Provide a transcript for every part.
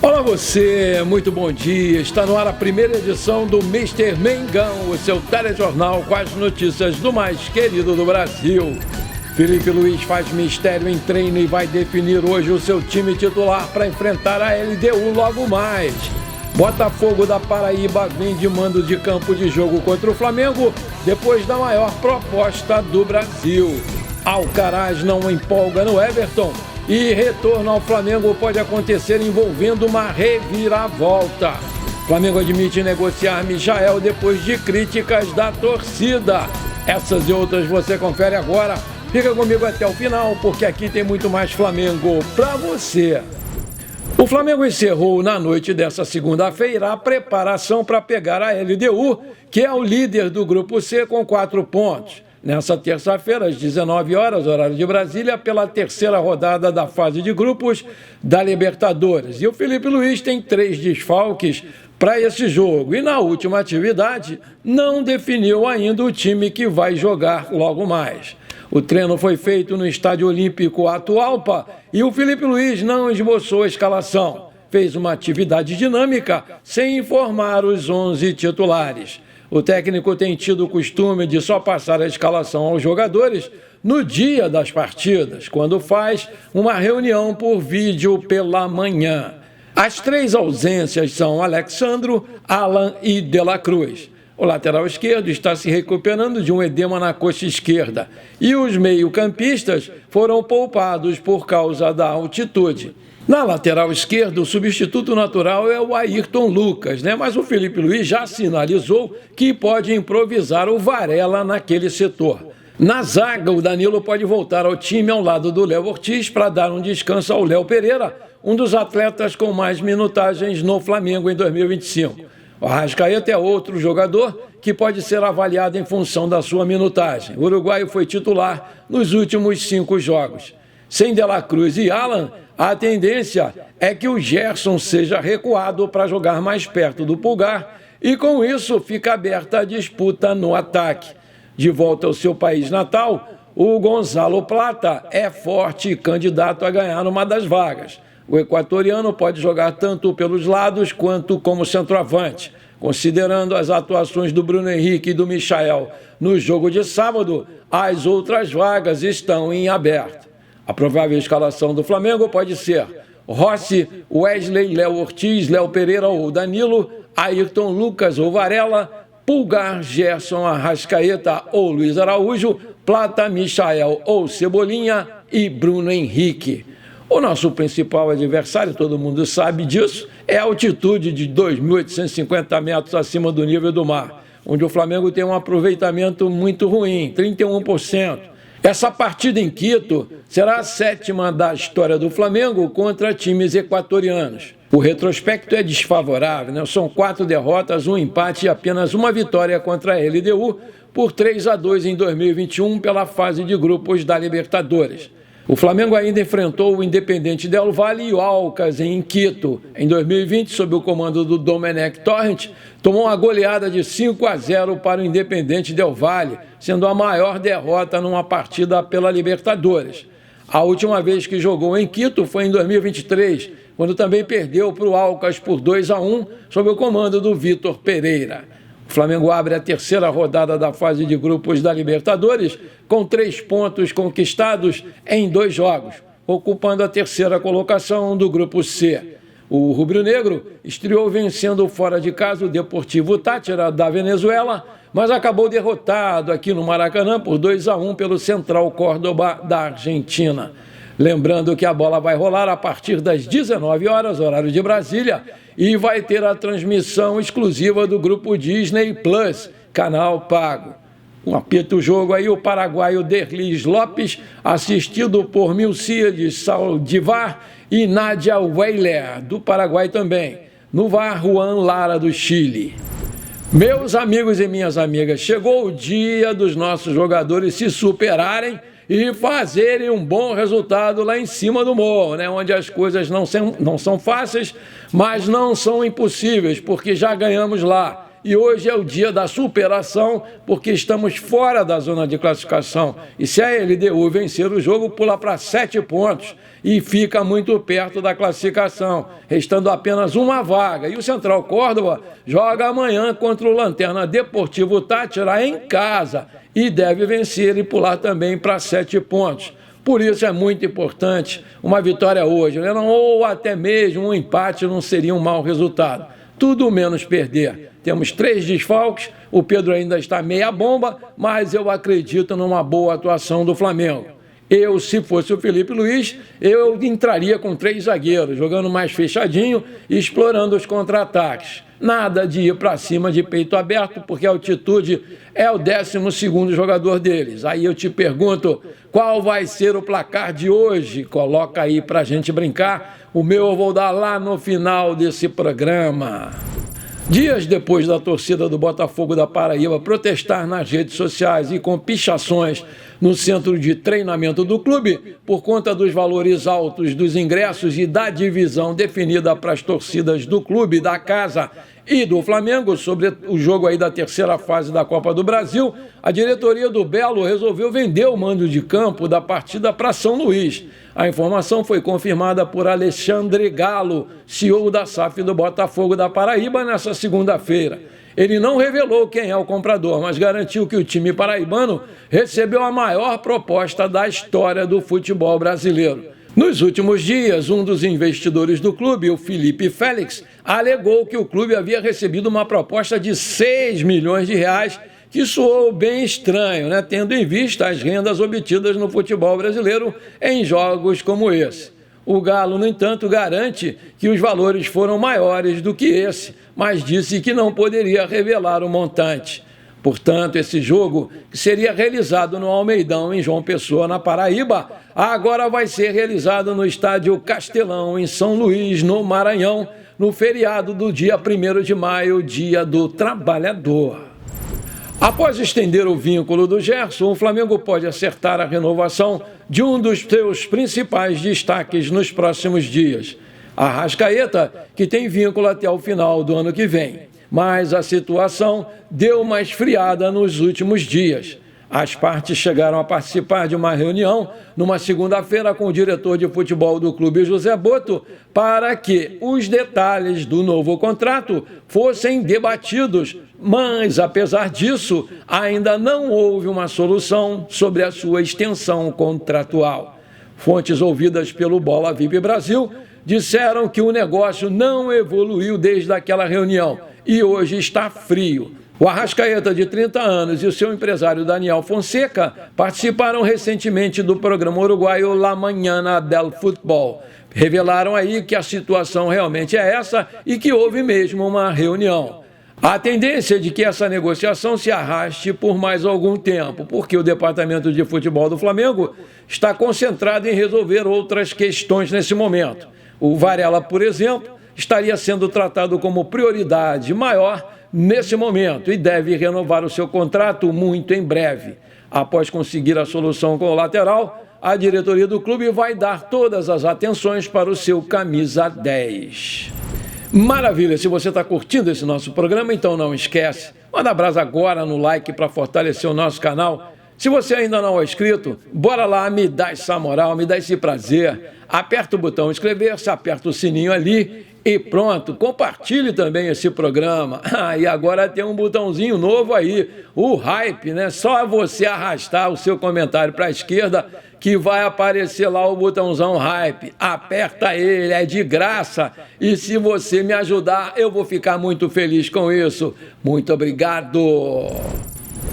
Olá você, muito bom dia. Está no ar a primeira edição do Mister Mengão, o seu telejornal com as notícias do mais querido do Brasil. Felipe Luiz faz mistério em treino e vai definir hoje o seu time titular para enfrentar a LDU logo mais. Botafogo da Paraíba vem de mando de campo de jogo contra o Flamengo depois da maior proposta do Brasil. Alcaraz não empolga no Everton e retorno ao Flamengo pode acontecer envolvendo uma reviravolta. Flamengo admite negociar Michael depois de críticas da torcida. Essas e outras você confere agora. Fica comigo até o final, porque aqui tem muito mais Flamengo para você. O Flamengo encerrou na noite dessa segunda-feira a preparação para pegar a LDU, que é o líder do Grupo C com 4 pontos. Nessa terça-feira, às 19 horas, horário de Brasília, pela terceira rodada da fase de grupos da Libertadores. E o Felipe Luiz tem 3 desfalques para esse jogo. E na última atividade, não definiu ainda o time que vai jogar logo mais. O treino foi feito no Estádio Olímpico Atualpa e o Felipe Luiz não esboçou a escalação. Fez uma atividade dinâmica sem informar os 11 titulares. O técnico tem tido o costume de só passar a escalação aos jogadores no dia das partidas, quando faz uma reunião por vídeo pela manhã. As 3 ausências são Alexandro, Alan e De La Cruz. O lateral esquerdo está se recuperando de um edema na coxa esquerda e os meio-campistas foram poupados por causa da altitude. Na lateral esquerda, o substituto natural é o Ayrton Lucas, mas o Felipe Luiz já sinalizou que pode improvisar o Varela naquele setor. Na zaga, o Danilo pode voltar ao time ao lado do Léo Ortiz para dar um descanso ao Léo Pereira, um dos atletas com mais minutagens no Flamengo em 2025. O Arrascaeta é outro jogador que pode ser avaliado em função da sua minutagem. O uruguaio foi titular nos últimos 5 jogos. Sem De La Cruz e Alan, a tendência é que o Gerson seja recuado para jogar mais perto do Pulgar e com isso fica aberta a disputa no ataque. De volta ao seu país natal, o Gonzalo Plata é forte e candidato a ganhar uma das vagas. O equatoriano pode jogar tanto pelos lados quanto como centroavante. Considerando as atuações do Bruno Henrique e do Michael no jogo de sábado, as outras vagas estão em aberto. A provável escalação do Flamengo pode ser Rossi, Wesley, Léo Ortiz, Léo Pereira ou Danilo, Ayrton Lucas ou Varela, Pulgar, Gerson, Arrascaeta ou Luiz Araújo, Plata, Michael ou Cebolinha e Bruno Henrique. O nosso principal adversário, todo mundo sabe disso, é a altitude de 2.850 metros acima do nível do mar, onde o Flamengo tem um aproveitamento muito ruim, 31%. Essa partida em Quito será a 7ª da história do Flamengo contra times equatorianos. O retrospecto é desfavorável, São 4 derrotas, 1 empate e apenas 1 vitória contra a LDU por 3-2 em 2021 pela fase de grupos da Libertadores. O Flamengo ainda enfrentou o Independente Del Valle e o Alcas em Quito. Em 2020, sob o comando do Domenech Torrent, tomou uma goleada de 5-0 para o Independente Del Valle, sendo a maior derrota numa partida pela Libertadores. A última vez que jogou em Quito foi em 2023, quando também perdeu para o Alcas por 2-1, sob o comando do Vitor Pereira. O Flamengo abre a terceira rodada da fase de grupos da Libertadores com 3 pontos conquistados em 2 jogos, ocupando a terceira colocação do Grupo C. O rubro-negro estreou vencendo fora de casa o Deportivo Táchira da Venezuela, mas acabou derrotado aqui no Maracanã por 2-1 pelo Central Córdoba da Argentina. Lembrando que a bola vai rolar a partir das 19 horas, horário de Brasília, e vai ter a transmissão exclusiva do Grupo Disney Plus, canal pago. Apita o jogo aí o paraguaio Derlis Lopes, assistido por Milcíades Saldivar e Nádia Weiler, do Paraguai também. No VAR, Juan Lara, do Chile. Meus amigos e minhas amigas, chegou o dia dos nossos jogadores se superarem e fazerem um bom resultado lá em cima do morro, onde as coisas não são fáceis, mas não são impossíveis, porque já ganhamos lá e hoje é o dia da superação, porque estamos fora da zona de classificação. E se a LDU vencer o jogo, pula para 7 pontos e fica muito perto da classificação, restando apenas uma vaga. E o Central Córdoba joga amanhã contra o Lanterna Deportivo Táchira em casa e deve vencer e pular também para 7 pontos. Por isso é muito importante uma vitória hoje, né? Ou até mesmo um empate não seria um mau resultado. Tudo menos perder. Temos 3 desfalques, o Pedro ainda está meia bomba, mas eu acredito numa boa atuação do Flamengo. Eu, se fosse o Felipe Luiz, eu entraria com 3 zagueiros, jogando mais fechadinho e explorando os contra-ataques. Nada de ir para cima de peito aberto, porque a altitude é o 12º jogador deles. Aí eu te pergunto, qual vai ser o placar de hoje? Coloca aí para a gente brincar. O meu eu vou dar lá no final desse programa. Dias depois da torcida do Botafogo da Paraíba protestar nas redes sociais e com pichações no centro de treinamento do clube por conta dos valores altos dos ingressos e da divisão definida para as torcidas do clube, da casa e do Flamengo sobre o jogo aí da terceira fase da Copa do Brasil, a diretoria do Belo resolveu vender o mando de campo da partida para São Luís. A informação foi confirmada por Alexandre Galo, CEO da SAF do Botafogo da Paraíba, nessa segunda-feira. Ele não revelou quem é o comprador, mas garantiu que o time paraibano recebeu a maior proposta da história do futebol brasileiro. Nos últimos dias, um dos investidores do clube, o Felipe Félix, alegou que o clube havia recebido uma proposta de 6 milhões de reais, que soou bem estranho, né? Tendo em vista as rendas obtidas no futebol brasileiro em jogos como esse. O Galo, no entanto, garante que os valores foram maiores do que esse, mas disse que não poderia revelar o montante. Portanto, esse jogo, que seria realizado no Almeidão, em João Pessoa, na Paraíba, agora vai ser realizado no Estádio Castelão, em São Luís, no Maranhão, no feriado do dia 1º de maio, Dia do Trabalhador. Após estender o vínculo do Gerson, o Flamengo pode acertar a renovação de um dos seus principais destaques nos próximos dias. Arrascaeta, que tem vínculo até o final do ano que vem. Mas a situação deu uma esfriada nos últimos dias. As partes chegaram a participar de uma reunião numa segunda-feira com o diretor de futebol do clube, José Boto, para que os detalhes do novo contrato fossem debatidos. Mas, apesar disso, ainda não houve uma solução sobre a sua extensão contratual. Fontes ouvidas pelo Bola VIP Brasil disseram que o negócio não evoluiu desde aquela reunião e hoje está frio. O Arrascaeta, de 30 anos, e o seu empresário Daniel Fonseca participaram recentemente do programa uruguaio La Mañana del Fútbol. Revelaram aí que a situação realmente é essa e que houve mesmo uma reunião. A tendência é de que essa negociação se arraste por mais algum tempo, porque o departamento de futebol do Flamengo está concentrado em resolver outras questões nesse momento. O Varela, por exemplo, estaria sendo tratado como prioridade maior nesse momento e deve renovar o seu contrato muito em breve. Após conseguir a solução com o lateral, a diretoria do clube vai dar todas as atenções para o seu camisa 10. Maravilha! Se você está curtindo esse nosso programa, então não esquece, manda abraço agora no like para fortalecer o nosso canal. Se você ainda não é inscrito, bora lá, me dá essa moral, me dá esse prazer. Aperta o botão inscrever-se, aperta o sininho ali e pronto. Compartilhe também esse programa. E agora tem um botãozinho novo aí, o hype, né? Só você arrastar o seu comentário para a esquerda que vai aparecer lá o botãozão hype. Aperta ele, é de graça. E se você me ajudar, eu vou ficar muito feliz com isso. Muito obrigado.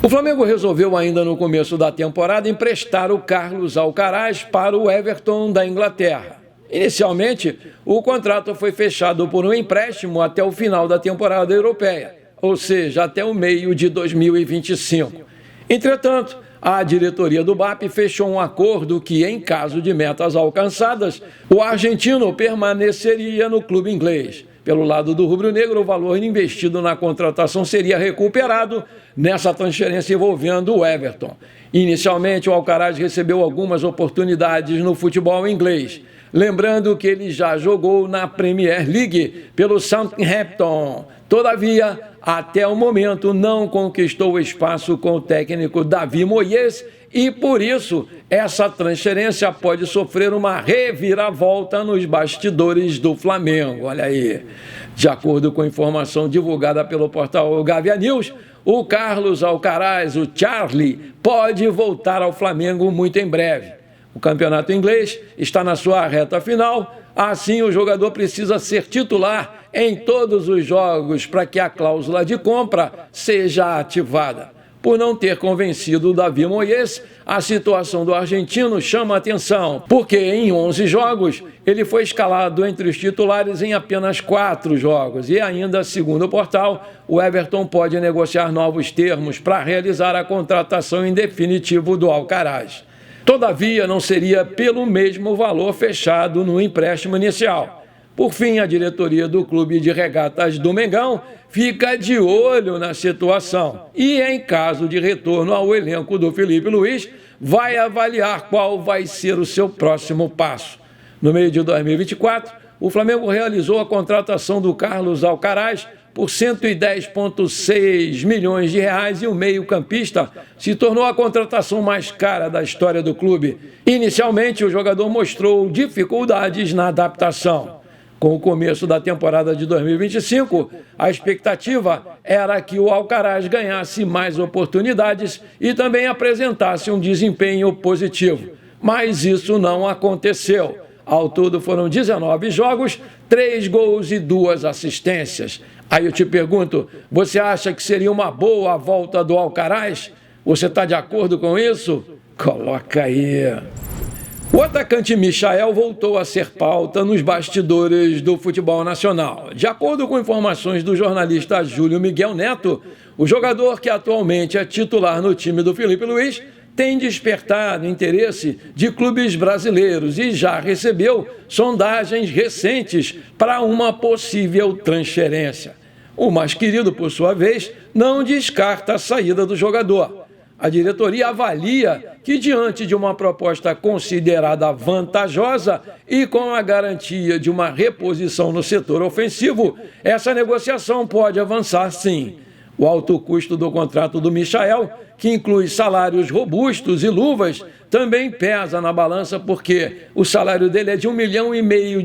O Flamengo resolveu ainda no começo da temporada emprestar o Carlos Alcaraz para o Everton da Inglaterra. Inicialmente, o contrato foi fechado por um empréstimo até o final da temporada europeia, ou seja, até o meio de 2025. Entretanto, a diretoria do BAP fechou um acordo que, em caso de metas alcançadas, o argentino permaneceria no clube inglês. Pelo lado do rubro-negro, o valor investido na contratação seria recuperado nessa transferência envolvendo o Everton. Inicialmente, o Alcaraz recebeu algumas oportunidades no futebol inglês. Lembrando que ele já jogou na Premier League pelo Southampton. Todavia, até o momento não conquistou espaço com o técnico David Moyes e, por isso, essa transferência pode sofrer uma reviravolta nos bastidores do Flamengo. Olha aí. De acordo com informação divulgada pelo portal Gávea News, o Carlos Alcaraz, o Charlie, pode voltar ao Flamengo muito em breve. O campeonato inglês está na sua reta final, assim o jogador precisa ser titular em todos os jogos para que a cláusula de compra seja ativada. Por não ter convencido o David Moyes, a situação do argentino chama atenção, porque em 11 jogos ele foi escalado entre os titulares em apenas 4 jogos. E ainda, segundo o portal, o Everton pode negociar novos termos para realizar a contratação em definitivo do Alcaraz. Todavia, não seria pelo mesmo valor fechado no empréstimo inicial. Por fim, a diretoria do Clube de Regatas do Mengão fica de olho na situação e, em caso de retorno ao elenco do Felipe Luiz, vai avaliar qual vai ser o seu próximo passo. No meio de 2024, o Flamengo realizou a contratação do Carlos Alcaraz por 110,6 milhões de reais e o meio-campista se tornou a contratação mais cara da história do clube. Inicialmente, o jogador mostrou dificuldades na adaptação. Com o começo da temporada de 2025, a expectativa era que o Alcaraz ganhasse mais oportunidades e também apresentasse um desempenho positivo. Mas isso não aconteceu. Ao todo foram 19 jogos, 3 gols e 2 assistências. Aí eu te pergunto, você acha que seria uma boa a volta do Alcaraz? Você está de acordo com isso? Coloca aí. O atacante Michael voltou a ser pauta nos bastidores do futebol nacional. De acordo com informações do jornalista Júlio Miguel Neto, o jogador que atualmente é titular no time do Felipe Luiz tem despertado interesse de clubes brasileiros e já recebeu sondagens recentes para uma possível transferência. O mais querido, por sua vez, não descarta a saída do jogador. A diretoria avalia que, diante de uma proposta considerada vantajosa e com a garantia de uma reposição no setor ofensivo, essa negociação pode avançar sim. O alto custo do contrato do Michael, que inclui salários robustos e luvas, também pesa na balança porque o salário dele é de R$1,5 milhão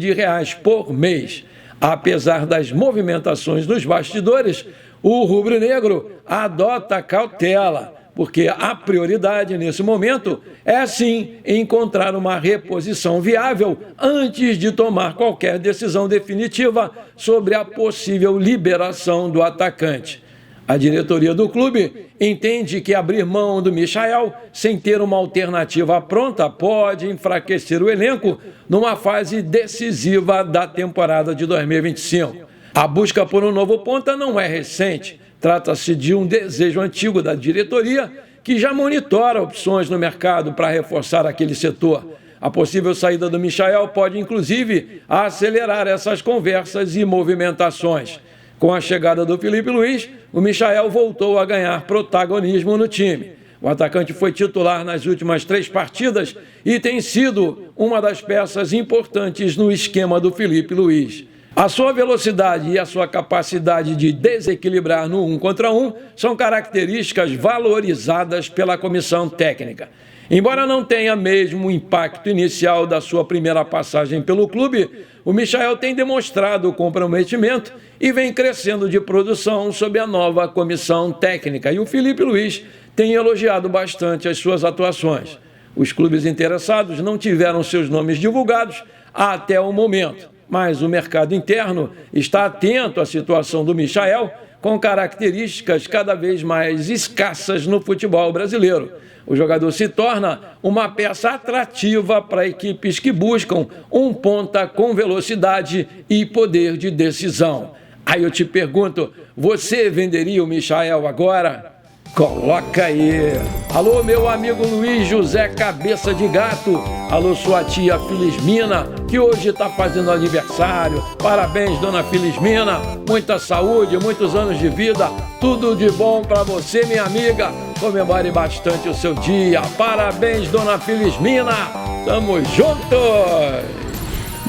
por mês. Apesar das movimentações dos bastidores, o rubro-negro adota cautela, porque a prioridade nesse momento é, sim, encontrar uma reposição viável antes de tomar qualquer decisão definitiva sobre a possível liberação do atacante. A diretoria do clube entende que abrir mão do Michael sem ter uma alternativa pronta pode enfraquecer o elenco numa fase decisiva da temporada de 2025. A busca por um novo ponta não é recente. Trata-se de um desejo antigo da diretoria que já monitora opções no mercado para reforçar aquele setor. A possível saída do Michael pode, inclusive, acelerar essas conversas e movimentações. Com a chegada do Felipe Luiz, o Michael voltou a ganhar protagonismo no time. O atacante foi titular nas últimas 3 partidas e tem sido uma das peças importantes no esquema do Felipe Luiz. A sua velocidade e a sua capacidade de desequilibrar no 1 contra 1 são características valorizadas pela comissão técnica. Embora não tenha mesmo o impacto inicial da sua primeira passagem pelo clube, o Michael tem demonstrado comprometimento e vem crescendo de produção sob a nova comissão técnica. E o Felipe Luiz tem elogiado bastante as suas atuações. Os clubes interessados não tiveram seus nomes divulgados até o momento, mas o mercado interno está atento à situação do Michael, com características cada vez mais escassas no futebol brasileiro. O jogador se torna uma peça atrativa para equipes que buscam um ponta com velocidade e poder de decisão. Aí eu te pergunto, você venderia o Michael agora? Coloca aí. Alô, meu amigo Luiz José Cabeça de Gato. Alô, sua tia Filismina, que hoje está fazendo aniversário. Parabéns, dona Filismina. Muita saúde, muitos anos de vida. Tudo de bom para você, minha amiga. Comemore bastante o seu dia. Parabéns, dona Filismina. Tamo juntos.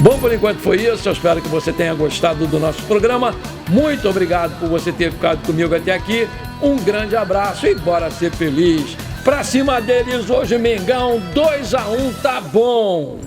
Bom, por enquanto foi isso. Eu espero que você tenha gostado do nosso programa. Muito obrigado por você ter ficado comigo até aqui. Um grande abraço e bora ser feliz. Pra cima deles hoje, Mengão, 2-1, tá bom.